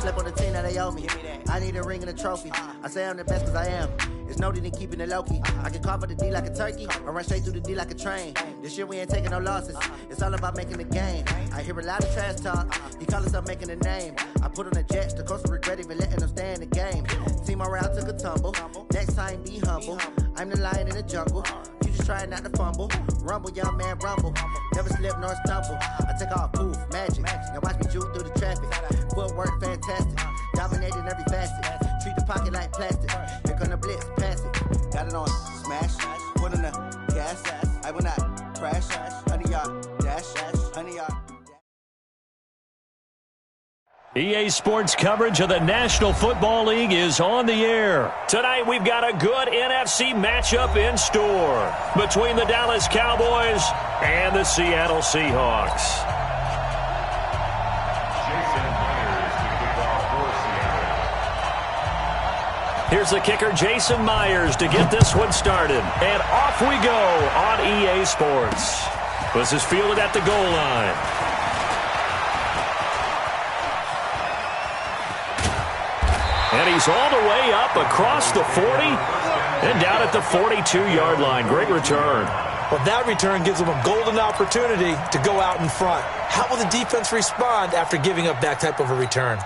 slept on the team that they owe me. I need a ring and a trophy. I say I'm the best because I am. It's no need in keeping it low-key. I can carve up the D like a turkey or run straight through the D like a train. This year we ain't taking no losses. It's all about making the game. I hear a lot of trash talk. He call himself making a name. I put on the Jets. The coach will regret even letting them stay in the game. Team morale took a tumble. Next time be humble. I'm the lion in the jungle. You just trying not to fumble. Rumble, young man, rumble. Never slip nor stumble. I take off, poof, magic. Now watch me juke through the traffic. Footwork fantastic. Dominating every facet. Treat the pocket like plastic. Here come the blitz, pass it. Got it on smash. Put in the gas. I will not crash. 100-yard dash. 100-yard. EA Sports coverage of the National Football League is on the air. Tonight we've got a good NFC matchup in store between the Dallas Cowboys and the Seattle Seahawks. Here's the kicker, Jason Myers, to get this one started. And off we go on EA Sports. This is fielded at the goal line. And he's all the way up across the 40 and down at the 42-yard line. Great return. Well, that return gives them a golden opportunity to go out in front. How will the defense respond after giving up that type of a return?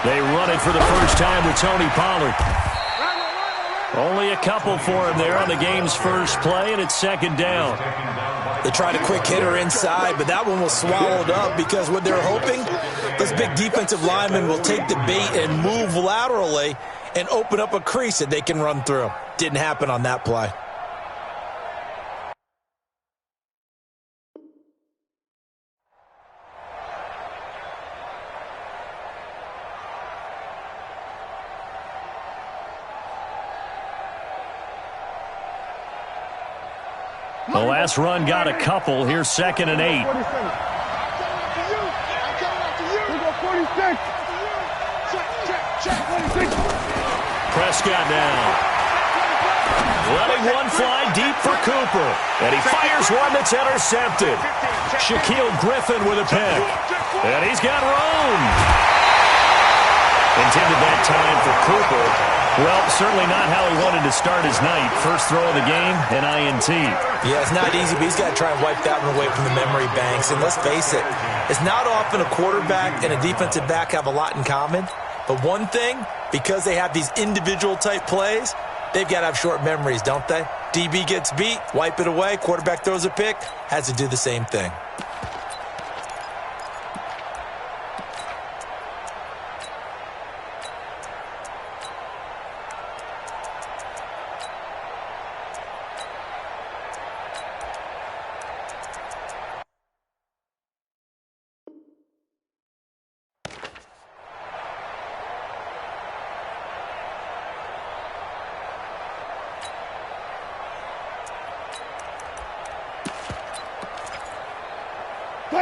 They run it for the first time with Tony Pollard. Only a couple for him there on the game's first play, and it's second down. They tried a quick hitter inside, but that one was swallowed up because what they're hoping, this big defensive lineman will take the bait and move laterally and open up a crease that they can run through. Didn't happen on that play. The last run got a couple. Here's second and 8. Prescott now. Letting one fly deep for Cooper. And he fires one that's intercepted. Shaquille Griffin with a pick. And he's got room. Intended that time for Cooper. Well, certainly not how he wanted to start his night. First throw of the game, an INT. Yeah, it's not easy, but he's got to try and wipe that one away from the memory banks. And let's face it, it's not often a quarterback and a defensive back have a lot in common. But one thing, because they have these individual type plays, they've got to have short memories, don't they? DB gets beat, wipe it away, quarterback throws a pick, has to do the same thing.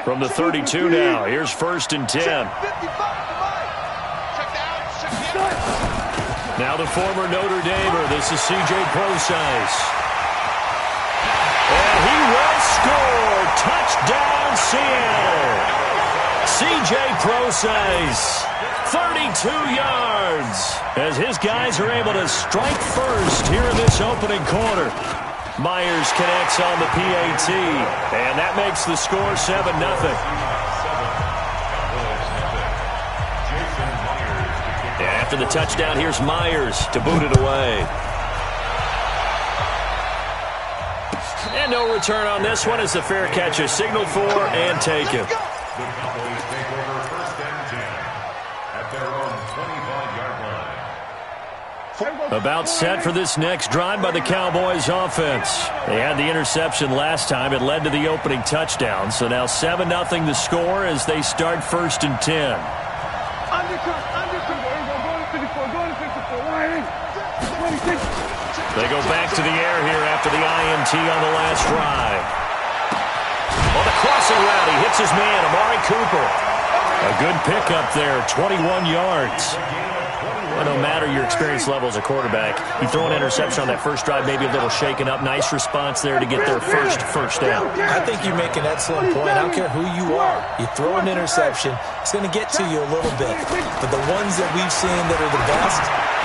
From the 32 now, here's first and 10. Now the former Notre Damer, this is C.J. Procise. And he will score. Touchdown, Seattle. C.J. Procise, 32 yards, as his guys are able to strike first here in this opening quarter. Myers connects on the PAT, and that makes the score 7-0. After the touchdown, here's Myers to boot it away. And no return on this one as the fair catch is signaled for and taken. About set for this next drive by the Cowboys offense. They had the interception last time. It led to the opening touchdown. So now 7-0 the score as they start 1st and 10. They go back to the air here after the INT on the last drive. On the crossing route, he hits his man, Amari Cooper. A good pickup there, 21 yards. Well, no matter your experience level as a quarterback, you throw an interception on that first drive, maybe a little shaken up. Nice response there to get their first down. I think you make an excellent point. I don't care who you are. You throw an interception, it's going to get to you a little bit. But the ones that we've seen that are the best,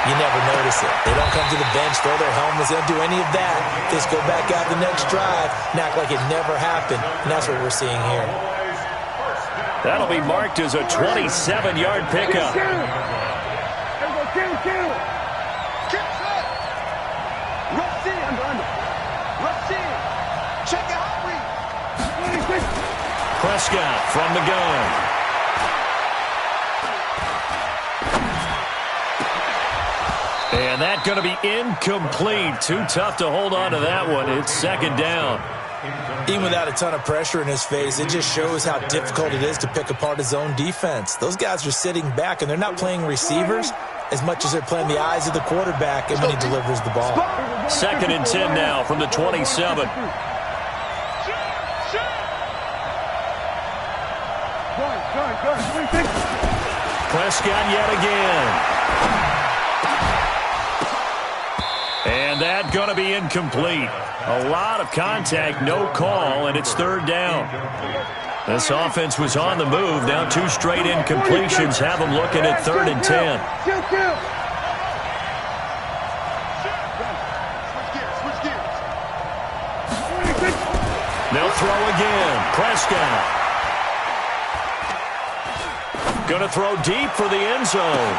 you never notice it. They don't come to the bench, throw their helmets, they don't do any of that. They just go back out the next drive and act like it never happened. And that's what we're seeing here. That'll be marked as a 27-yard pickup. Prescott from the gun. And that's going to be incomplete. Too tough to hold on to that one. It's 2nd down. Even without a ton of pressure in his face, it just shows how difficult it is to pick apart his own defense. Those guys are sitting back, and they're not playing receivers as much as they're playing the eyes of the quarterback and when he delivers the ball. 2nd and 10 now from the 27. Prescott yet again. And that's going to be incomplete. A lot of contact, no call, and it's 3rd down. This offense was on the move. Now 2 straight incompletions have them looking at 3rd and 10. They'll throw again. Prescott. Going to throw deep for the end zone.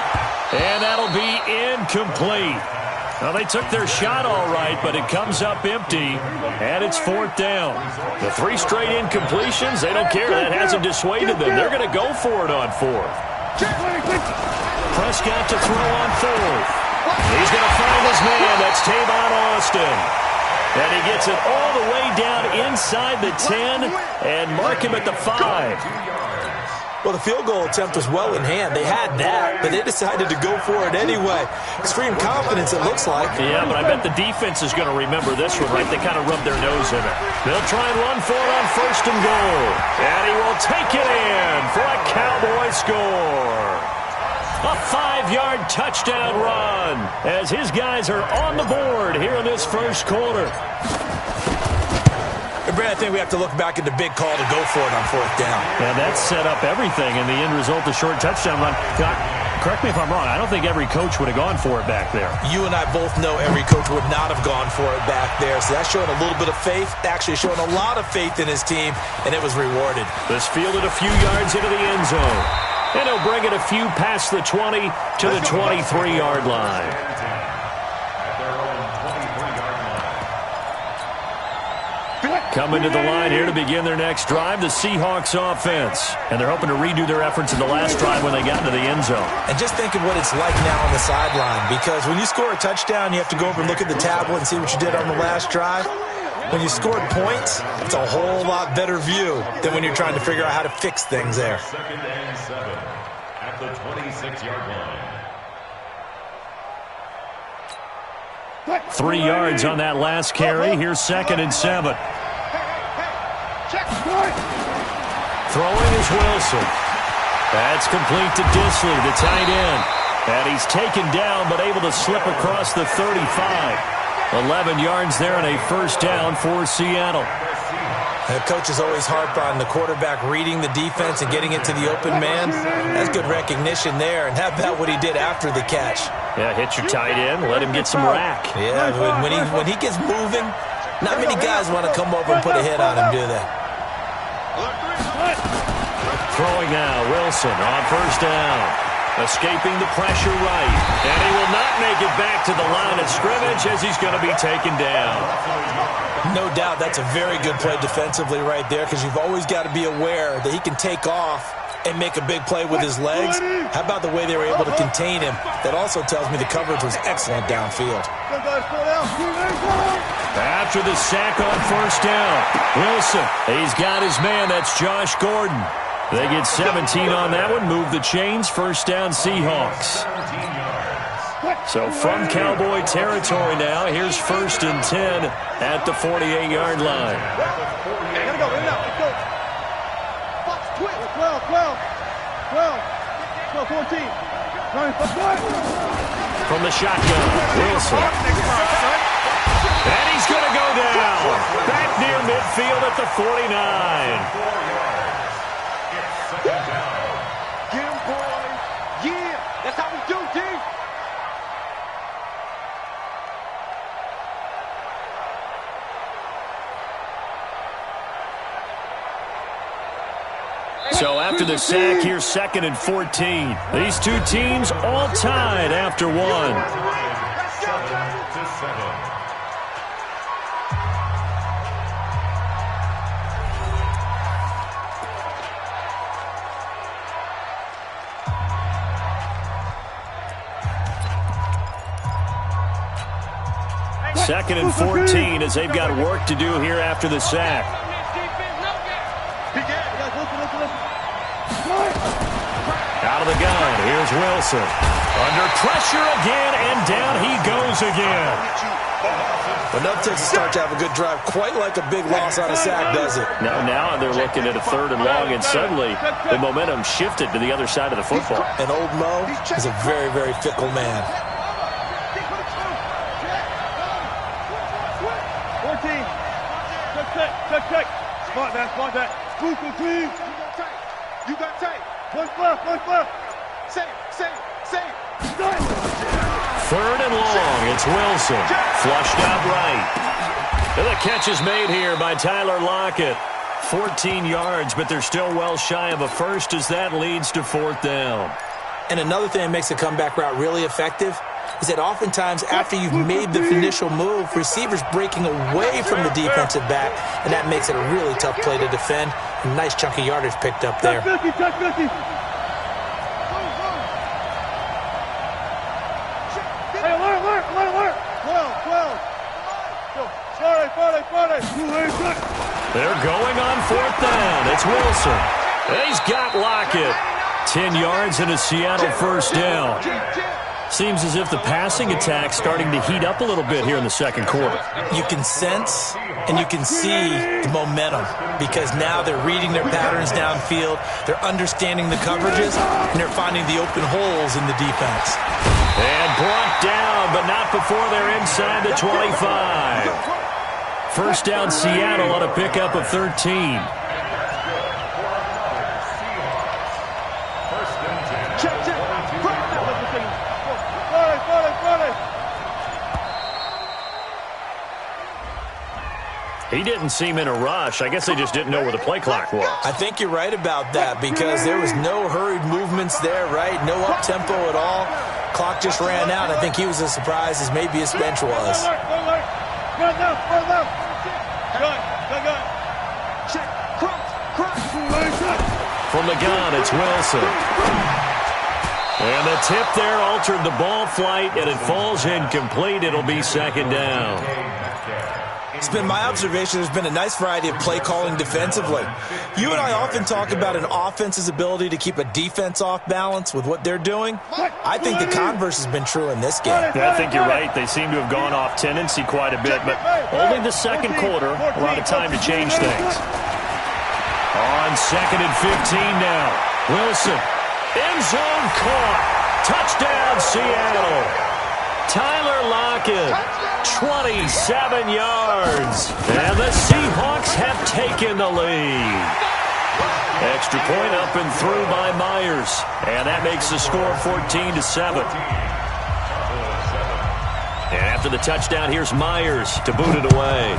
And that'll be incomplete. Well, they took their shot all right, but it comes up empty, and it's 4th down. The 3 straight incompletions, they don't care. That hasn't dissuaded them. They're going to go for it on 4th. Prescott to throw on 4th. He's going to find his man. That's Tavon Austin. And he gets it all the way down inside the 10 and mark him at the 5. Well, the field goal attempt was well in hand. They had that, but they decided to go for it anyway. Extreme confidence, it looks like. Yeah, but I bet the defense is going to remember this one, right? They kind of rubbed their nose in it. They'll try and run for it on 1st and goal. And he will take it in for a Cowboy score. A 5-yard touchdown run as his guys are on the board here in this first quarter. Brad, I think we have to look back at the big call to go for it on 4th down. Yeah, that set up everything, and the end result, the short touchdown run. Correct me if I'm wrong. I don't think every coach would have gone for it back there. You and I both know every coach would not have gone for it back there. So that's showing a little bit of faith, actually showing a lot of faith in his team, and it was rewarded. This fielded a few yards into the end zone. And he'll bring it a few past the 20 to the 23-yard line. Coming to the line here to begin their next drive, the Seahawks offense. And they're hoping to redo their efforts in the last drive when they got into the end zone. And just think of what it's like now on the sideline, because when you score a touchdown, you have to go over and look at the tablet and see what you did on the last drive. When you scored points, it's a whole lot better view than when you're trying to figure out how to fix things there. 2nd and 7 at the 26-yard line. 3 yards on that last carry. Here's 2nd and 7. Throwing is Wilson. That's complete to Disley, the tight end. And he's taken down but able to slip across the 35. 11 yards there and a 1st down for Seattle. The coaches always harp on the quarterback reading the defense and getting it to the open man. That's good recognition there. And how about what he did after the catch? Yeah, hit your tight end, let him get some rack. Yeah, when he gets moving, Not many guys want to come over and put a hit on him, do they? Throwing now, Wilson on first down. Escaping the pressure right. And he will not make it back to the line of scrimmage as he's going to be taken down. No doubt that's a very good play defensively right there, because you've always got to be aware that he can take off and make a big play with his legs. How about the way they were able to contain him? That also tells me the coverage was excellent downfield. After the sack on first down, Wilson, he's got his man. That's Josh Gordon. They get 17 on that one, move the chains, first down Seahawks. So from Cowboy territory now, here's 1st and 10 at the 48-yard line. Let's go. 12, 14. From the shotgun, Wilson. And he's going to go down. Back near midfield at the 49. Get him, boys. Yeah, that's how we do, D. So after the sack, here's 2nd and 14. These two teams all tied after one. 7-7. Second and 14 as they've got work to do here after the sack. Out of the gun, here's Wilson. Under pressure again, and down he goes again. Enough takes to start to have a good drive, quite like a big loss on a sack, does it? Now they're looking at a 3rd and long, and suddenly the momentum shifted to the other side of the football. And old Mo is a very, very fickle man. 14. Check. Smart that. Move the team. You got tape. One left. Say. 3rd and long, it's Wilson. Flushed out right. And the catch is made here by Tyler Lockett. 14 yards, but they're still well shy of a first as that leads to 4th down. And another thing that makes a comeback route really effective is that oftentimes after you've made the initial move, receivers breaking away from the defensive back, and that makes it a really tough play to defend. A nice chunk of yardage picked up there. Check 50. Hey, alert. 12. Go. 40. They're going on 4th down. It's Wilson. He's got Lockett. 10 yards and a Seattle first down. Seems as if the passing attack's starting to heat up a little bit here in the second quarter. You can sense and you can see the momentum, because now they're reading their patterns downfield, they're understanding the coverages, and they're finding the open holes in the defense. And brought down, but not before they're inside the 25. First down Seattle on a pickup of 13. He didn't seem in a rush. I guess they just didn't know where the play clock was. I think you're right about that, because there was no hurried movements there, right? No up-tempo at all. Clock just ran out. I think he was as surprised as maybe his bench was. From the gun, it's Wilson. And the tip there altered the ball flight, and it falls incomplete. It'll be 2nd down. It's been my observation there's been a nice variety of play calling defensively. You and I often talk about an offense's ability to keep a defense off balance with what they're doing. I think the converse has been true in this game. Yeah, I think you're right. They seem to have gone off tendency quite a bit, but only the second quarter, a lot of time to change things. On 2nd and 15 now. Wilson, end zone caught. Touchdown, Seattle. Tyler Lockett, 27 yards. And the Seahawks have taken the lead. Extra point up and through by Myers. And that makes the score 14-7. And after the touchdown, here's Myers to boot it away.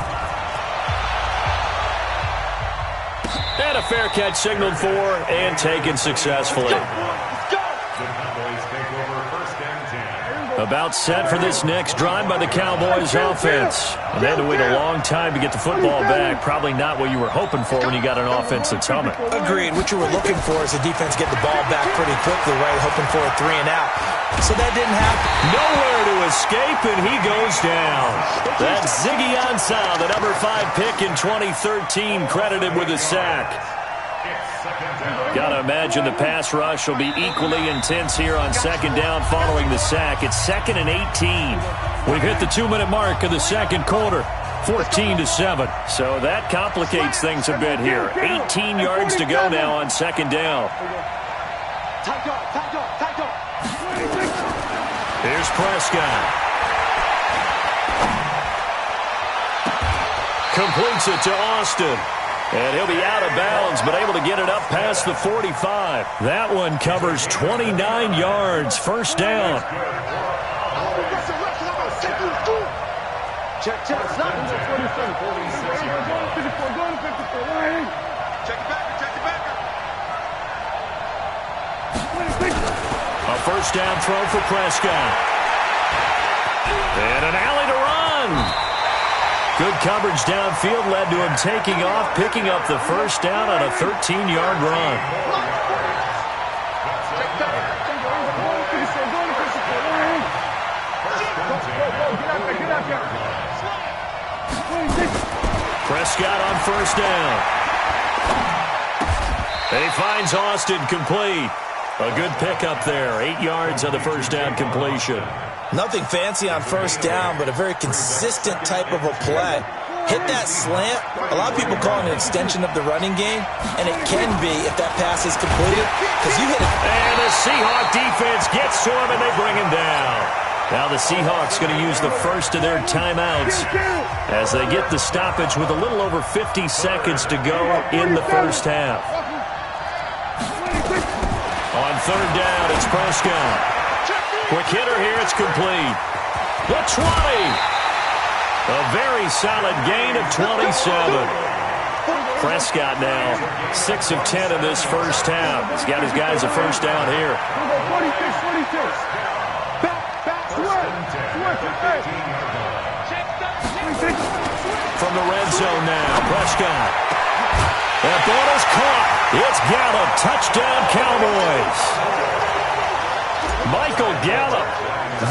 And a fair catch signaled for and taken successfully. About set for this next drive by the Cowboys offense. And they had to wait a long time to get the football back. Probably not what you were hoping for when you got an offense that's humming. Agreed. What you were looking for is the defense get the ball back pretty quickly, right? Hoping for a 3 and out. So that didn't happen. Nowhere to escape, and he goes down. That's Ziggy Ansah, the number 5 pick in 2013, credited with a sack. Got to imagine the pass rush will be equally intense here on second down following the sack. It's 2nd and 18. We've hit the 2-minute mark of the second quarter, 14-7. So that complicates things a bit here. 18 yards to go now on second down. Here's Prescott. Completes it to Austin. And he'll be out of bounds, but able to get it up past the 45. That one covers 29 yards. First down. A first down throw for Prescott. And an alley to run. Good coverage downfield led to him taking off, picking up the first down on a 13-yard run. Prescott on first down. And he finds Austin complete. A good pickup there. 8 yards on the first down completion. Nothing fancy on first down, but a very consistent type of a play. Hit that slant. A lot of people call it an extension of the running game, and it can be if that pass is completed, because you hit it. And the Seahawk defense gets to him, and they bring him down. Now the Seahawks going to use the first of their timeouts as they get the stoppage with a little over 50 seconds to go in the first half. On third down, it's Prescott. Quick hitter here, it's complete. The 20. A very solid gain of 27. Prescott now 6 of 10 in this first half. He's got his guys a first down here. From the red zone now, Prescott. That ball is caught. It's Gallup. Touchdown, Cowboys. Michael Gallup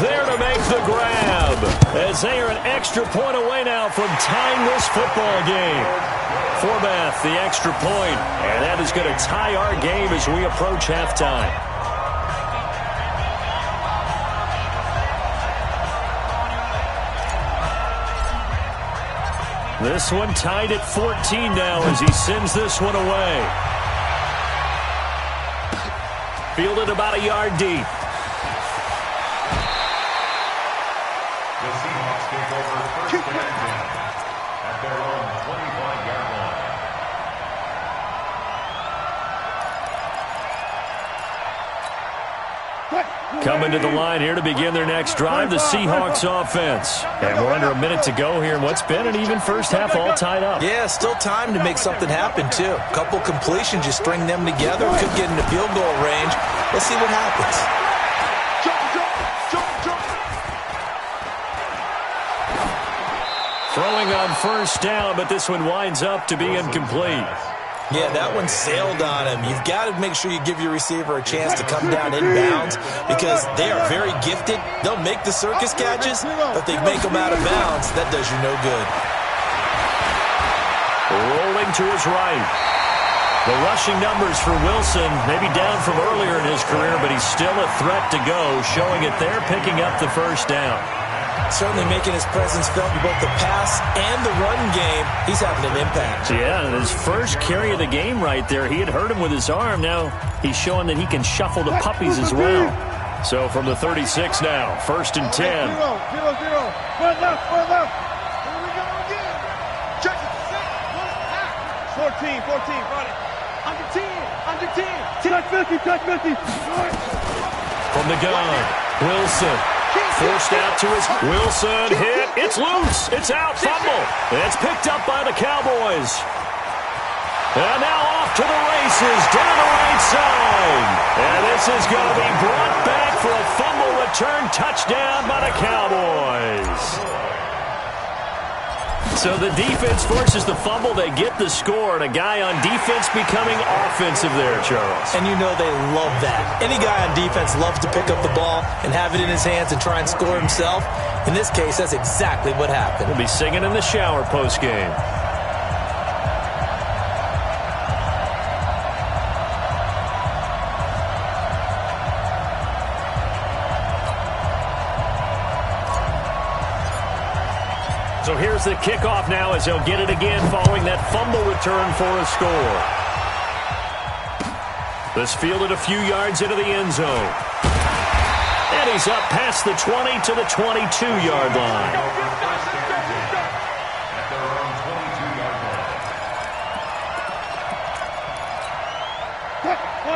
there to make the grab as they are an extra point away now from tying this football game. Forbath, the extra point, and that is going to tie our game as we approach halftime. This one tied at 14 now as he sends this one away. Fielded about a yard deep. The Seahawks take over first and 10 at their own 25-yard line. Coming to the line here to begin their next drive, the Seahawks offense. And we're under a minute to go here in what's been an even first half, all tied up. Yeah, still time to make something happen, too. A couple completions, you string them together, could get into field goal range. Let's see what happens. Throwing on first down, but this one winds up to be incomplete. Yeah, that one sailed on him. You've got to make sure you give your receiver a chance to come down inbounds because they are very gifted. They'll make the circus catches, but they make them out of bounds. That does you no good. Rolling to his right. The rushing numbers for Wilson, maybe down from earlier in his career, but he's still a threat to go, showing it there, picking up the first down. Certainly making his presence felt in both the pass and the run game. He's having an impact. Yeah, his first carry of the game right there, he had hurt him with his arm. Now he's showing that he can shuffle the puppies as well. So from the 36 now, 1st and 10. 0-0. One left. Here we go again. Check it. 14, run it. Under 10. Touch 50. From the gun, Wilson. Forced out to his Wilson hit. It's loose. It's out. Fumble. And it's picked up by the Cowboys. And now off to the races, down the right side. And this is going to be brought back for a fumble return touchdown by the Cowboys. So the defense forces the fumble. They get the score, and a guy on defense becoming offensive there, Charles. And you know they love that. Any guy on defense loves to pick up the ball and have it in his hands and try and score himself. In this case, that's exactly what happened. We'll be singing in the shower post-game. So here's the kickoff now as he'll get it again following that fumble return for a score. This fielded a few yards into the end zone. And he's up past the 20 to the 22-yard line.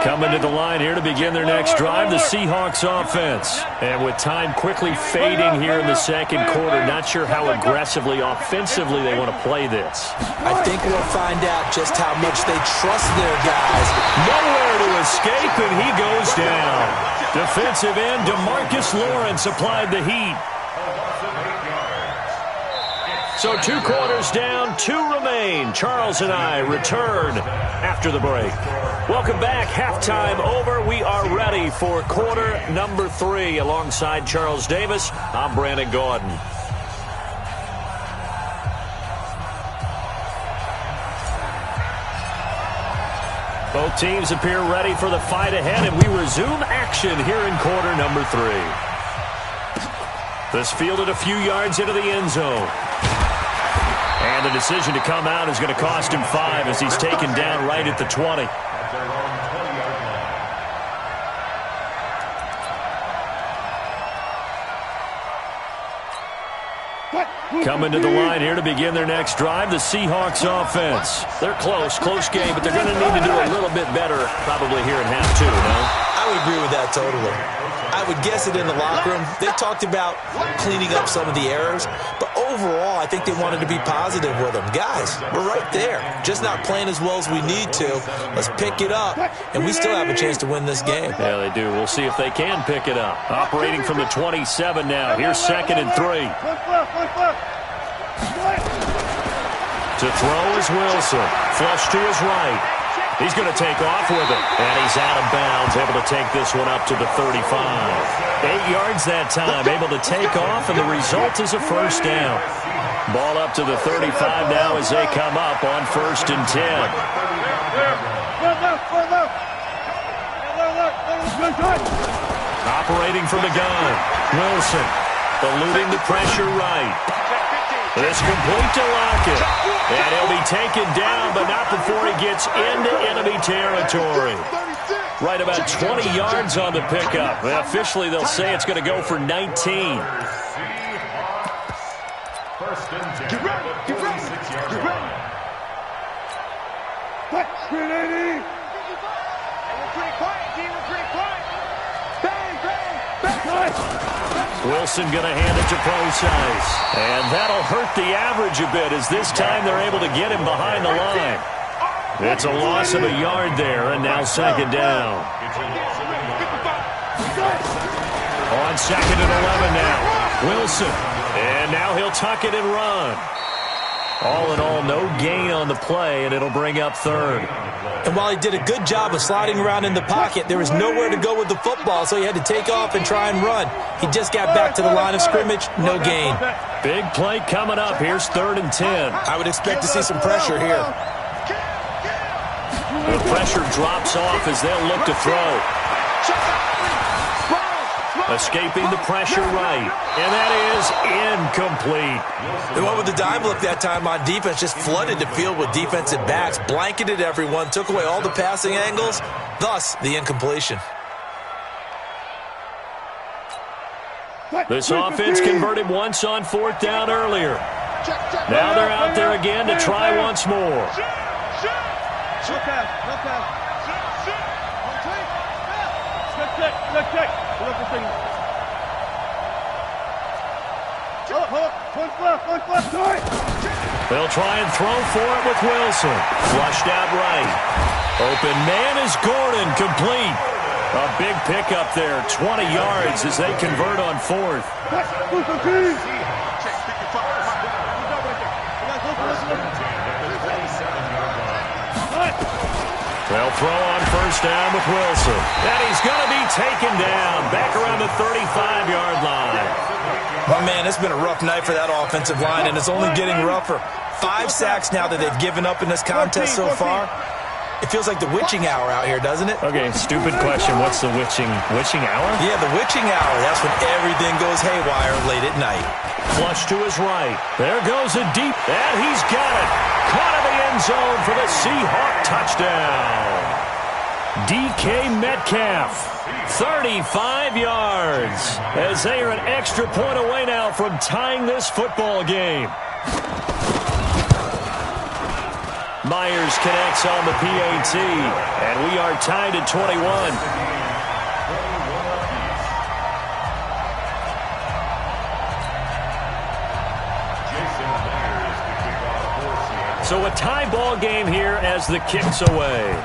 Coming to the line here to begin their next drive, the Seahawks offense. And with time quickly fading here in the second quarter, not sure how aggressively, offensively they want to play this. I think we'll find out just how much they trust their guys. Nowhere to escape, and he goes down. Defensive end DeMarcus Lawrence applied the heat. So 2 quarters down, 2 remain. Charles and I return after the break. Welcome back. Halftime over. We are ready for quarter number 3. Alongside Charles Davis, I'm Brandon Gordon. Both teams appear ready for the fight ahead, and we resume action here in quarter number 3. This fielded a few yards into the end zone. And the decision to come out is going to cost him 5 as he's taken down right at the 20. Coming to the line here to begin their next drive, the Seahawks offense. They're close game, but they're going to need to do a little bit better probably here in half 2, no? I would agree with that totally. I would guess it in the locker room. They talked about cleaning up some of the errors, but overall, I think they wanted to be positive with them. Guys, we're right there. Just not playing as well as we need to. Let's pick it up, and we still have a chance to win this game. Yeah, they do. We'll see if they can pick it up. Operating from the 27 now. Here's 2nd and 3. To throw is Wilson. Flush to his right. He's going to take off with it. And he's out of bounds, able to take this one up to the 35. 8 yards that time, able to take off, and the result is a first down. Ball up to the 35 now as they come up on 1st and 10. Operating from the gun. Wilson eluding the pressure right. This complete to Lockett. And he'll be taken down, but not before he gets into enemy territory. Right about 20 yards on the pickup. And officially, they'll say it's going to go for 19. First and 10. Get ready. 46-yard line. Screen 80. We're pretty quiet, team. We're pretty quiet. Bang. Wilson going to hand it to Procise. And that'll hurt the average a bit as this time they're able to get him behind the line. It's a loss of a yard there, and now 2nd down. On 2nd and 11 now. Wilson. And now he'll tuck it and run. All in all, no gain on the play, and it'll bring up 3rd. And while he did a good job of sliding around in the pocket, there was nowhere to go with the football, so he had to take off and try and run. He just got back to the line of scrimmage, no gain. Big play coming up. Here's 3rd and 10. I would expect to see some pressure here. The pressure drops off as they'll look to throw. Escaping the pressure right. And that is incomplete. They went with the dime look that time on defense. Just flooded the field with defensive backs. Blanketed everyone. Took away all the passing angles. Thus, the incompletion. This offense converted once on 4th down earlier. Now they're out there again to try once more. They'll try and throw for it with Wilson. Flushed out right. Open man is Gordon, complete. A big pickup there, 20 yards as they convert on fourth. They'll throw on first down with Wilson. And he's going to be taken down back around the 35-yard line. My man, it's been a rough night for that offensive line, and it's only getting rougher. 5 sacks now that they've given up in this contest so far. It feels like the witching hour out here, doesn't it? Okay, stupid question. What's the witching hour? Yeah, the witching hour. That's when everything goes haywire late at night. Flush to his right. There goes a deep, and he's got it. Caught in the end zone for the Seahawk touchdown. DK Metcalf, 35 yards, as they are an extra point away now from tying this football game. Myers connects on the PAT, and we are tied at 21. So a tie ball game here as the kick's away.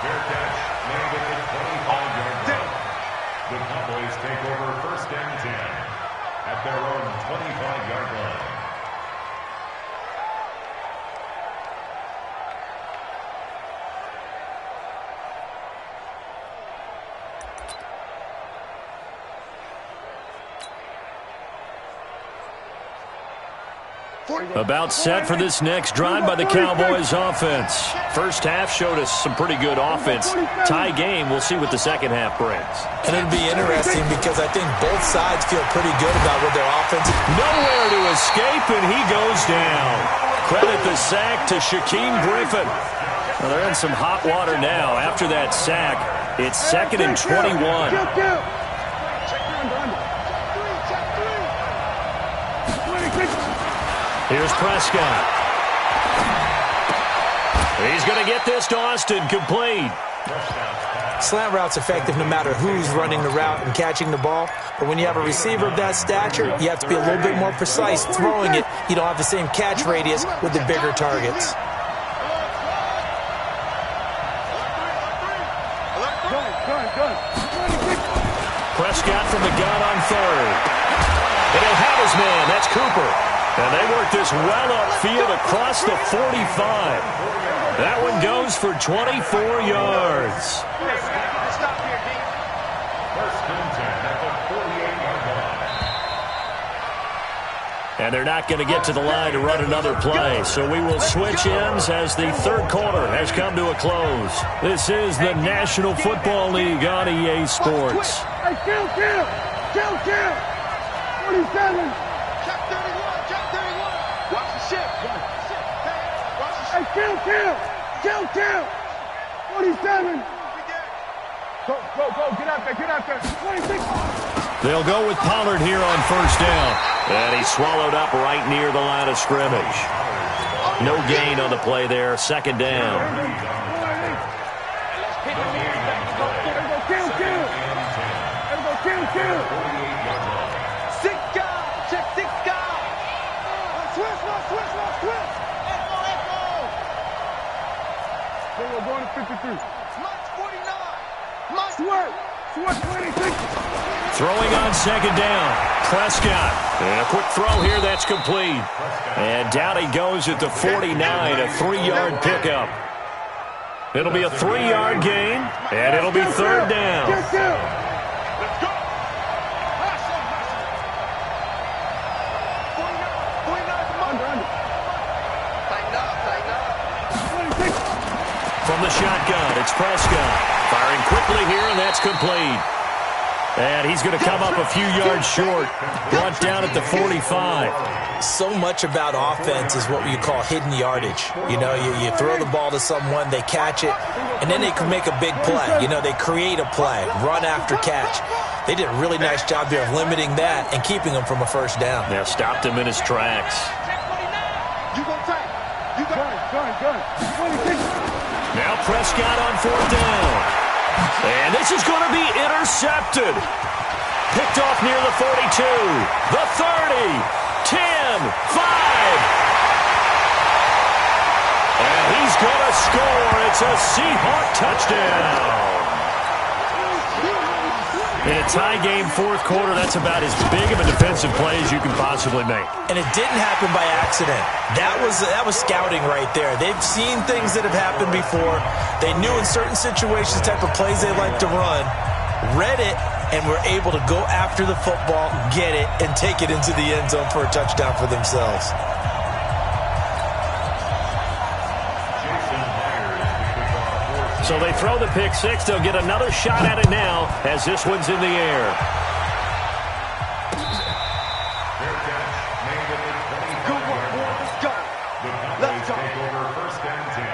Fair catch, made at the 25-yard line. The Cowboys take over first and 10 at their own 25-yard line. About set for this next drive by the Cowboys offense. First half showed us some pretty good offense. Tie game, we'll see what the second half brings. And it'll be interesting because I think both sides feel pretty good about what their offense is. Nowhere to escape, and he goes down. Credit the sack to Shaquem Griffin. Well, they're in some hot water now. After that sack, it's 2nd and 21. Here's Prescott. He's going to get this to Austin, complete. Slant route's effective no matter who's running the route and catching the ball. But when you have a receiver of that stature, you have to be a little bit more precise throwing it. You don't have the same catch radius with the bigger targets. Prescott from the gun on third. And he'll have his man. That's Cooper. And they work this well upfield across the 45. That one goes for 24 yards. And they're not going to get to the line to run another play. So we will switch ends as the third quarter has come to a close. This is the National Football League on EA Sports. Hey, kill! 47! Check 31! Watch the ship! Hey, kill! 47! Go, get out there! 26! They'll go with Pollard here on first down. And he's swallowed up right near the line of scrimmage. No gain on the play there, second down. Kill! 6 guys! Check 6 guys! Twist! We're going to 53. March 49! March 26! Throwing on second down. Prescott. And a quick throw here, that's complete. And down he goes at the 49, a 3-yard pickup. It'll be a 3-yard gain, and it'll be third down. Let's go! From the shotgun, it's Prescott. Firing quickly here, and that's complete. And he's going to come up a few yards short. Brought down at the 45. So much about offense is what you call hidden yardage. You know, you throw the ball to someone, they catch it, and then they can make a big play. You know, they create a play, run after catch. They did a really nice job there of limiting that and keeping him from a first down. Now stopped him in his tracks. Gun. 26. Now Prescott on fourth down. And this is going to be intercepted. Picked off near the 42, the 30, 10, 5. And he's going to score. It's a Seahawk touchdown. In a tie game fourth quarter, that's about as big of a defensive play as you can possibly make. And it didn't happen by accident. That was scouting right there. They've seen things that have happened before. They knew in certain situations the type of plays they like to run, read it, and were able to go after the football, get it, and take it into the end zone for a touchdown for themselves. So they throw the pick six. They'll get another shot at it now as this one's in the air. Good work, boy. Let's go. Let's go. Take over first and 10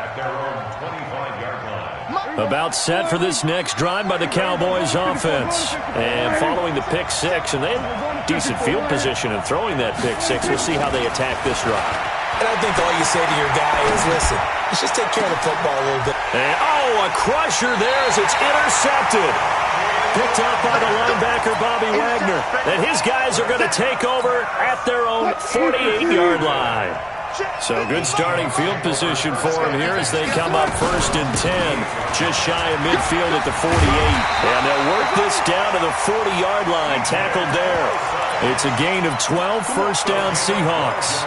at their own 25-yard line. About set for this next drive by the Cowboys offense. And following the pick six, and they have decent field position in throwing that pick six. We'll see how they attack this drive. And I think all you say to your guy is, listen, let's just take care of the football a little bit. And, a crusher there as it's intercepted. Picked up by the linebacker, Bobby Wagner. And his guys are going to take over at their own 48-yard line. So good starting field position for them here as they come up first and 10. Just shy of midfield at the 48. And they'll work this down to the 40-yard line. Tackled there. It's a gain of 12, first down Seahawks.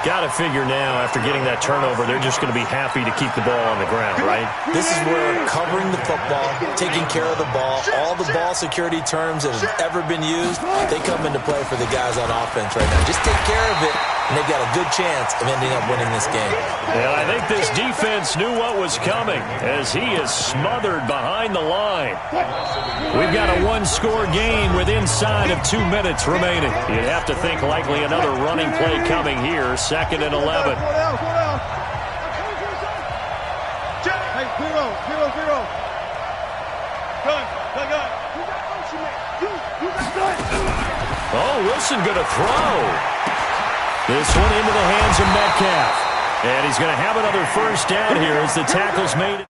Got to figure now, after getting that turnover, they're just going to be happy to keep the ball on the ground, right? This is where covering the football, taking care of the ball, all the ball security terms that have ever been used, they come into play for the guys on offense right now. Just take care of it, and they've got a good chance of ending up winning this game. And I think this defense knew what was coming as he is smothered behind the line. We've got a one-score game with inside of 2 minutes remaining. You'd have to think likely another running play coming here. Second and 11. Hey, zero. Gun. You got gun. Oh, Wilson going to throw. This one into the hands of Metcalf. And he's going to have another first down here as the tackle's made.